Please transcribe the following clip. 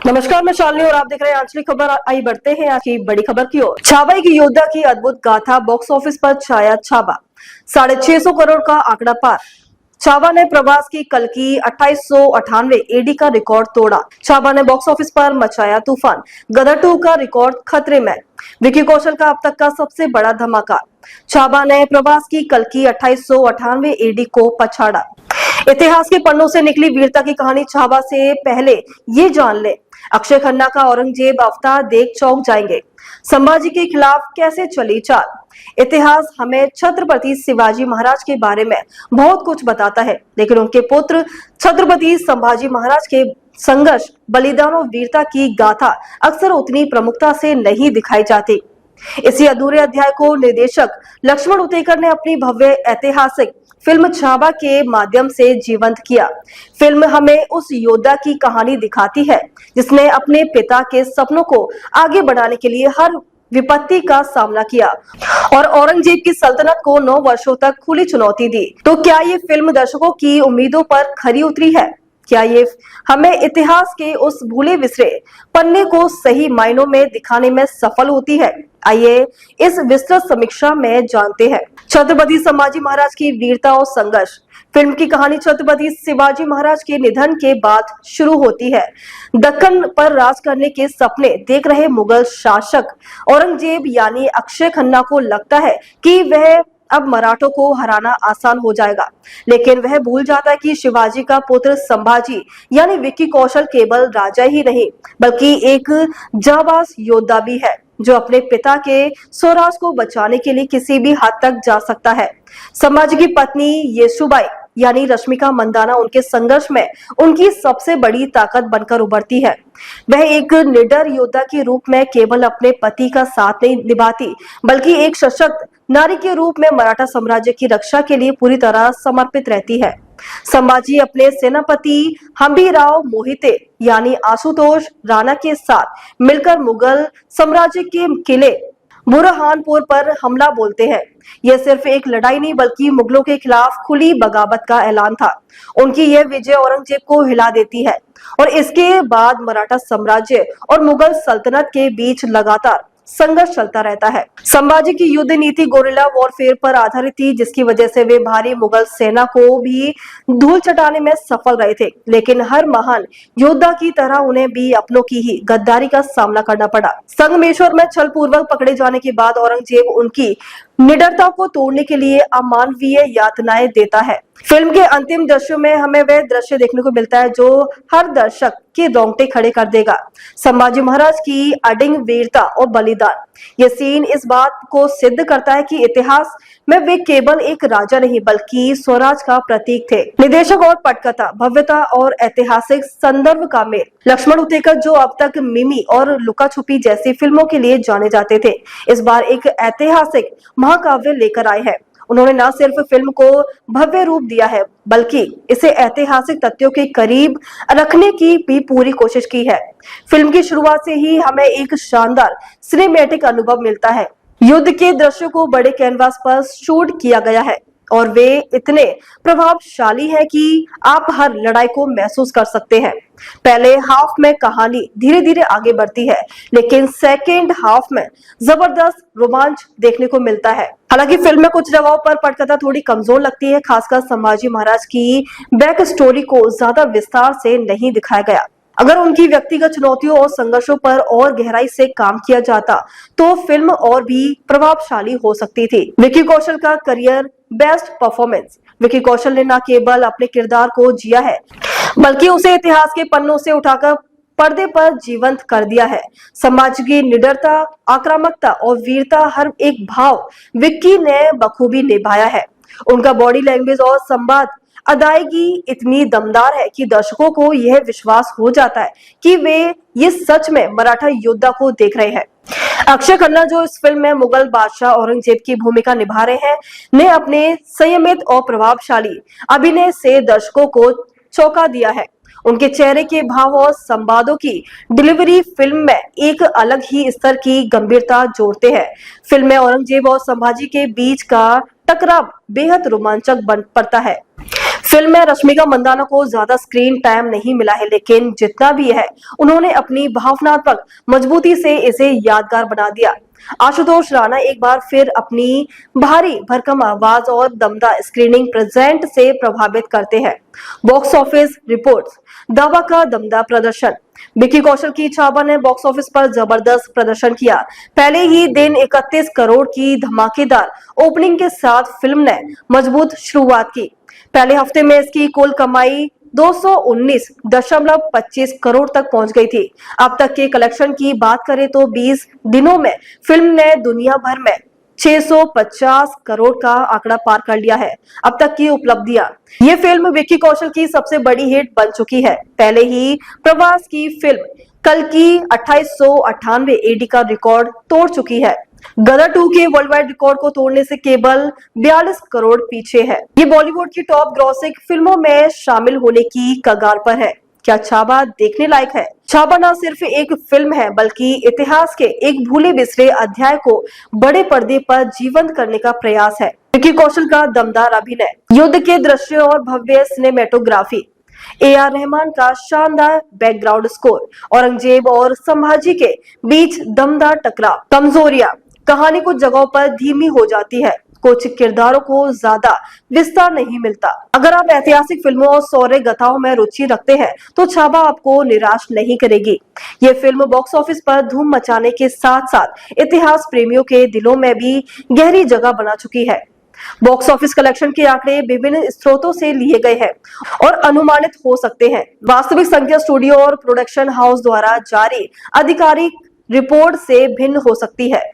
नमस्कार, मैं शालिनी और आप देख रहे हैं आंचलिक खबर। आई बढ़ते हैं आज की बड़ी खबर की ओर। छावा की योद्धा की अद्भुत गाथा, बॉक्स ऑफिस पर छाया छावा। 650 करोड़ का आंकड़ा पार। छावा ने प्रभास की कल की 2898 एडी का रिकॉर्ड तोड़ा। छावा ने बॉक्स ऑफिस पर मचाया तूफान। गदर 2 का रिकॉर्ड खतरे में। विकी कौशल का अब तक का सबसे बड़ा धमाका। छावा ने प्रभास की कल की 2898 एडी को पछाड़ा। इतिहास के पन्नों से निकली वीरता की कहानी छावा से पहले ये जान ले, अक्षय खन्ना का औरंगजेब अवतार देख चौंक जाएंगे। संभाजी के खिलाफ कैसे चली चाल। इतिहास हमें छत्रपति शिवाजी महाराज के बारे में बहुत कुछ बताता है, लेकिन उनके पुत्र छत्रपति संभाजी महाराज के संघर्ष, बलिदान और वीरता की गाथा अक्सर उतनी प्रमुखता से नहीं दिखाई जाती। इसी अधूरे अध्याय को निर्देशक लक्ष्मण उतेकर ने अपनी भव्य ऐतिहासिक फिल्म छावा के माध्यम से जीवंत किया। फिल्म हमें उस योद्धा की कहानी दिखाती है जिसने अपने पिता के सपनों को आगे बढ़ाने के लिए हर विपत्ति का सामना किया और औरंगजेब की सल्तनत को 9 वर्षों तक खुली चुनौती दी। तो क्या ये फिल्म दर्शकों की उम्मीदों पर खरी उतरी है? क्या ये हमें इतिहास के उस भूले बिसरे पन्ने को सही मायनों में दिखाने में सफल होती है? आइए इस विस्तृत समीक्षा में जानते हैं। छत्रपति संभाजी महाराज की वीरता और संघर्ष। फिल्म की कहानी छत्रपति शिवाजी महाराज के निधन के बाद शुरू होती है। दक्कन पर राज करने के सपने देख रहे मुगल शासक औरंगजेब यानी अक्षय खन्ना को लगता है कि वह अब मराठों को हराना आसान हो जाएगा, लेकिन वह भूल जाता है कि शिवाजी का पुत्र संभाजी यानी विक्की कौशल केवल राजा ही नहीं बल्कि एक जाबाज योद्धा भी है जो अपने पिता के स्वराज को बचाने के लिए किसी भी हद तक जा सकता है। संभाजी की पत्नी येसुबाई यानी रश्मिका मंदाना उनके संघर्ष में उनकी सबसे बड़ी ताकत बनकर उभरती है। वह एक निडर योद्धा के रूप में केवल अपने पति का साथ नहीं निभाती बल्कि एक सशक्त नारी के रूप में मराठा साम्राज्य की रक्षा के लिए पूरी तरह समर्पित रहती है। संभाजी अपने सेनापति हंबीराव मोहिते यानी आशुतोष राणा के साथ मिलकर मुगल साम्राज्य के किले बुरहानपुर पर हमला बोलते हैं। यह सिर्फ एक लड़ाई नहीं बल्कि मुगलों के खिलाफ खुली बगावत का ऐलान था। उनकी यह विजय औरंगजेब को हिला देती है और इसके बाद मराठा साम्राज्य और मुगल सल्तनत के बीच लगातार संघर्ष चलता रहता है। संभाजी की युद्ध नीति गोरिल्ला वॉरफेयर पर आधारित थी, जिसकी वजह से वे भारी मुगल सेना को भी धूल चटाने में सफल रहे थे, लेकिन हर महान योद्धा की तरह उन्हें भी अपनों की ही गद्दारी का सामना करना पड़ा। संगमेश्वर में छल पूर्वक पकड़े जाने के बाद औरंगजेब उनकी निडरता को तोड़ने के लिए अमानवीय यातनाएं देता है। फिल्म के अंतिम दृश्यों में हमें वह दृश्य देखने को मिलता है जो हर दर्शक के रोंगटे खड़े कर देगा। संभाजी महाराज की अडिग वीरता और बलिदान। यह सीन इस बात को सिद्ध करता है कि इतिहास में वे केवल एक राजा नहीं बल्कि स्वराज का प्रतीक थे। निर्देशक और पटकथा, भव्यता और ऐतिहासिक संदर्भ का मेल। लक्ष्मण उतेकर जो अब तक मिमी और लुका छुपी जैसी फिल्मों के लिए जाने जाते थे, इस बार एक ऐतिहासिक महाकाव्य लेकर आए हैं। उन्होंने न सिर्फ फिल्म को भव्य रूप दिया है बल्कि इसे ऐतिहासिक तथ्यों के करीब रखने की भी पूरी कोशिश की है। फिल्म की शुरुआत से ही हमें एक शानदार सिनेमैटिक अनुभव मिलता है। युद्ध के दृश्यों को बड़े कैनवास पर शूट किया गया है और वे इतने प्रभावशाली हैं कि आप हर लड़ाई को महसूस कर सकते हैं। पहले हाफ में कहानी धीरे धीरे आगे बढ़ती है, लेकिन सेकेंड हाफ में जबरदस्त रोमांच देखने को मिलता है। हालांकि फिल्म में कुछ जगहों पर पटकथा थोड़ी कमजोर लगती है, खासकर संभाजी महाराज की बैक स्टोरी को ज्यादा विस्तार से नहीं दिखाया गया। अगर उनकी व्यक्तिगत चुनौतियों और संघर्षों पर और गहराई से काम किया जाता तो फिल्म और भी प्रभावशाली हो सकती थी। विकी कौशल का career best performance. Vicky Kaushal ने न केवल अपने किरदार को जिया है बल्कि उसे इतिहास के पन्नों से उठाकर पर्दे पर जीवंत कर दिया है। समाज की निडरता, आक्रामकता और वीरता हर एक भाव विक्की ने बखूबी निभाया है। उनका बॉडी लैंग्वेज और संवाद अदायगी इतनी दमदार है कि दर्शकों को यह विश्वास हो जाता है कि वे ये सच में मराठा योद्धा को देख रहे हैं। अक्षय खन्ना जो इस फिल्म में मुगल बादशाह औरंगजेब की भूमिका निभा रहे हैं, ने अपने संयमित और प्रभावशाली अभिनय से दर्शकों को चौंका दिया है। उनके चेहरे के भाव और संवादों की डिलीवरी फिल्म में एक अलग ही स्तर की गंभीरता जोड़ते हैं। फिल्म में औरंगजेब और संभाजी के बीच का टकराव बेहद रोमांचक बन पड़ता है। फिल्म में रश्मिका मंदाना को ज्यादा स्क्रीन टाइम नहीं मिला है, लेकिन जितना भी है उन्होंने अपनी भावनात्मक मजबूती से इसे यादगार बना दिया। आशुतोष राणा एक बार फिर अपनी भारी भरकम आवाज और दमदार स्क्रीनिंग प्रेजेंट से प्रभावित करते हैं। बॉक्स ऑफिस रिपोर्ट्स, दावा का दमदार प्रदर्शन। विक्की कौशल की छावा ने बॉक्स ऑफिस पर जबरदस्त प्रदर्शन किया। पहले ही दिन 31 करोड़ की धमाकेदार ओपनिंग के साथ फिल्म ने मजबूत शुरुआत की। पहले हफ्ते में इसकी कुल कमाई 219.25 करोड़ तक पहुंच गई थी। अब तक के कलेक्शन की बात करें तो 20 दिनों में फिल्म ने दुनिया भर में 650 करोड़ का आंकड़ा पार कर लिया है। अब तक की उपलब्धियां, ये फिल्म विक्की कौशल की सबसे बड़ी हिट बन चुकी है। पहले ही प्रभास की फिल्म कल की 2898 एडी का रिकॉर्ड तोड़ चुकी है। गदर 2 के वर्ल्ड वाइड रिकॉर्ड को तोड़ने से केवल 42 करोड़ पीछे है। ये बॉलीवुड की टॉप ग्रॉसिंग फिल्मों में शामिल होने की कगार पर है। क्या छावा देखने लायक है? छावा न सिर्फ एक फिल्म है, बल्कि इतिहास के एक भूले बिसरे अध्याय को बड़े पर्दे पर जीवंत करने का प्रयास है। विक्की कौशल का दमदार अभिनय, युद्ध के दृश्य और भव्य सिनेमेटोग्राफी, AR रहमान का शानदार बैकग्राउंड स्कोर, औरंगजेब और संभाजी के बीच दमदार टकराव। कमजोरियां, कहानी कुछ जगहों पर धीमी हो जाती है, कुछ किरदारों को ज्यादा विस्तार नहीं मिलता। अगर आप ऐतिहासिक फिल्मों और शौर्य गाथाओं में रुचि रखते हैं तो छावा आपको निराश नहीं करेगी। ये फिल्म बॉक्स ऑफिस पर धूम मचाने के साथ साथ इतिहास प्रेमियों के दिलों में भी गहरी जगह बना चुकी है। बॉक्स ऑफिस कलेक्शन के आंकड़े विभिन्न स्रोतों से लिए गए हैं और अनुमानित हो सकते हैं। वास्तविक संख्या स्टूडियो और प्रोडक्शन हाउस द्वारा जारी आधिकारिक रिपोर्ट से भिन्न हो सकती है।